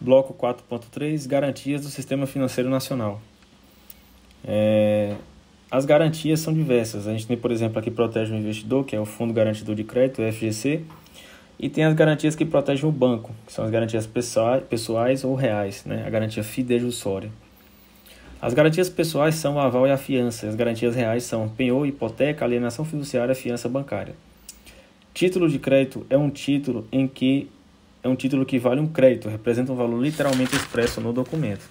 Bloco 4.3, garantias do Sistema Financeiro Nacional. As garantias são diversas. A gente tem, por exemplo, a que protege o investidor, que é o Fundo Garantidor de Crédito, o FGC, e tem as garantias que protegem o banco, que são as garantias pessoais ou reais, né? A garantia fidejussória. As garantias pessoais são o aval e a fiança. As garantias reais são penhor, hipoteca, alienação fiduciária, fiança bancária. Título de crédito é um título que vale um crédito, representa um valor literalmente expresso no documento.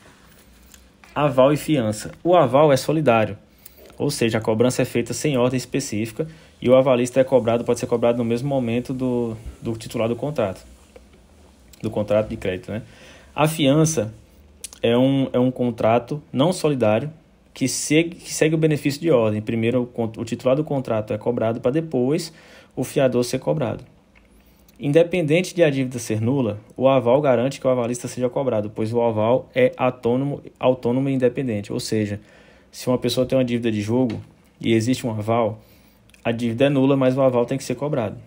Aval e fiança. O aval é solidário, ou seja, a cobrança é feita sem ordem específica e o avalista pode ser cobrado no mesmo momento do titular do contrato de crédito, né? A fiança é um contrato não solidário que segue o benefício de ordem. Primeiro, o titular do contrato é cobrado para depois o fiador ser cobrado. Independente de a dívida ser nula, o aval garante que o avalista seja cobrado, pois o aval é autônomo e independente. Ou seja, se uma pessoa tem uma dívida de jogo e existe um aval, a dívida é nula, mas o aval tem que ser cobrado.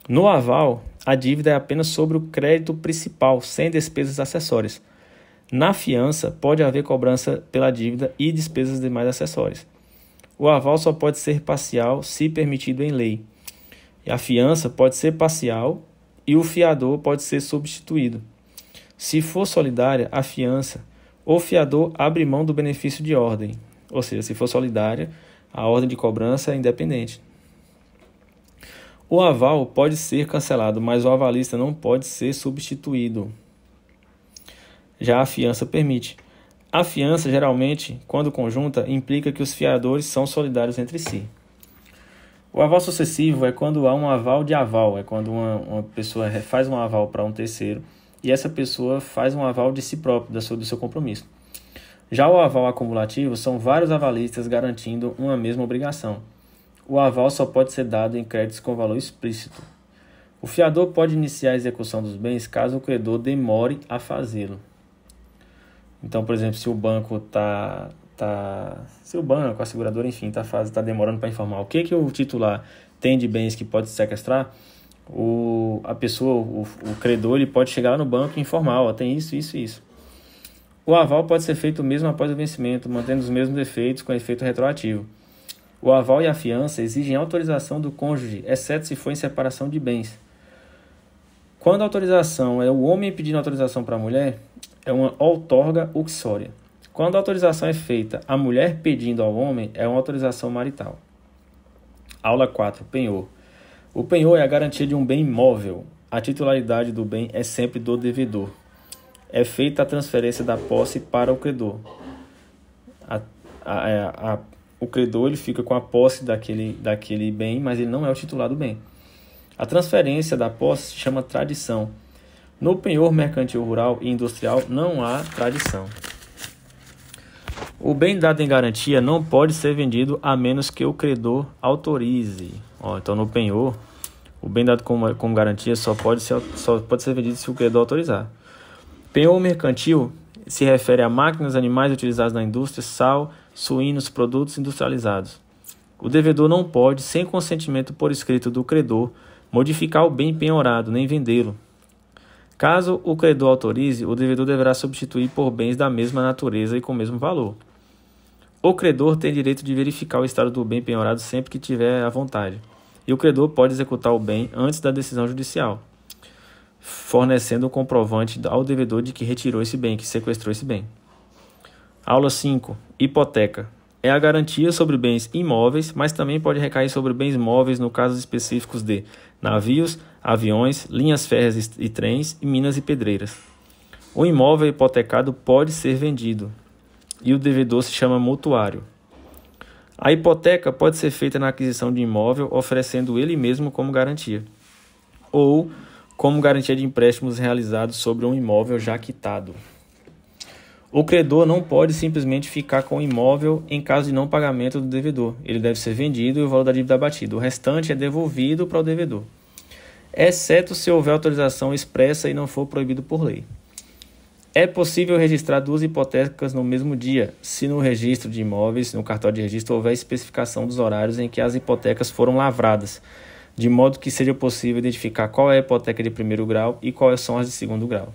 No aval, a dívida é apenas sobre o crédito principal, sem despesas acessórias. Na fiança, pode haver cobrança pela dívida e despesas demais acessórias. O aval só pode ser parcial se permitido em lei. A fiança pode ser parcial e o fiador pode ser substituído. Se for solidária, a fiança, o fiador abre mão do benefício de ordem. Ou seja, se for solidária, a ordem de cobrança é independente. O aval pode ser cancelado, mas o avalista não pode ser substituído. Já a fiança permite. A fiança, geralmente, quando conjunta, implica que os fiadores são solidários entre si. O aval sucessivo é quando há um aval de aval, é quando uma pessoa faz um aval para um terceiro e essa pessoa faz um aval de si próprio, do seu compromisso. Já o aval acumulativo são vários avalistas garantindo uma mesma obrigação. O aval só pode ser dado em créditos com valor explícito. O fiador pode iniciar a execução dos bens caso o credor demore a fazê-lo. Então, por exemplo, se o banco a seguradora, enfim, está demorando para informar o que o titular tem de bens que pode sequestrar, o credor, ele pode chegar lá no banco e informar, tem isso, isso e isso. O aval pode ser feito mesmo após o vencimento, mantendo os mesmos efeitos com efeito retroativo. O aval e a fiança exigem autorização do cônjuge, exceto se for em separação de bens. Quando a autorização é o homem pedindo autorização para a mulher, é uma outorga uxória. Quando a autorização é feita a mulher pedindo ao homem, é uma autorização marital. Aula 4. Penhor. O penhor é a garantia de um bem imóvel. A titularidade do bem é sempre do devedor. É feita a transferência da posse para o credor. O credor ele fica com a posse daquele bem, mas ele não é o titular do bem. A transferência da posse se chama tradição. No penhor mercantil rural e industrial não há tradição. O bem dado em garantia não pode ser vendido a menos que o credor autorize. Então, no penhor, o bem dado como garantia só pode ser vendido se o credor autorizar. Penhor mercantil se refere a máquinas, animais utilizados na indústria, sal, suínos, produtos industrializados. O devedor não pode, sem consentimento por escrito do credor, modificar o bem penhorado, nem vendê-lo. Caso o credor autorize, o devedor deverá substituir por bens da mesma natureza e com o mesmo valor. O credor tem direito de verificar o estado do bem penhorado sempre que tiver à vontade, e o credor pode executar o bem antes da decisão judicial, fornecendo um comprovante ao devedor de que retirou esse bem, que sequestrou esse bem. Aula 5. Hipoteca. É a garantia sobre bens imóveis, mas também pode recair sobre bens móveis no casos específicos de navios, aviões, linhas férreas e trens, e minas e pedreiras. O imóvel hipotecado pode ser vendido e o devedor se chama mutuário. A hipoteca pode ser feita na aquisição de imóvel, oferecendo ele mesmo como garantia, ou como garantia de empréstimos realizados sobre um imóvel já quitado. O credor não pode simplesmente ficar com o imóvel em caso de não pagamento do devedor. Ele deve ser vendido e o valor da dívida abatido. O restante é devolvido para o devedor, exceto se houver autorização expressa e não for proibido por lei. É possível registrar duas hipotecas no mesmo dia, se no registro de imóveis, no cartório de registro, houver especificação dos horários em que as hipotecas foram lavradas, de modo que seja possível identificar qual é a hipoteca de primeiro grau e quais são as de segundo grau.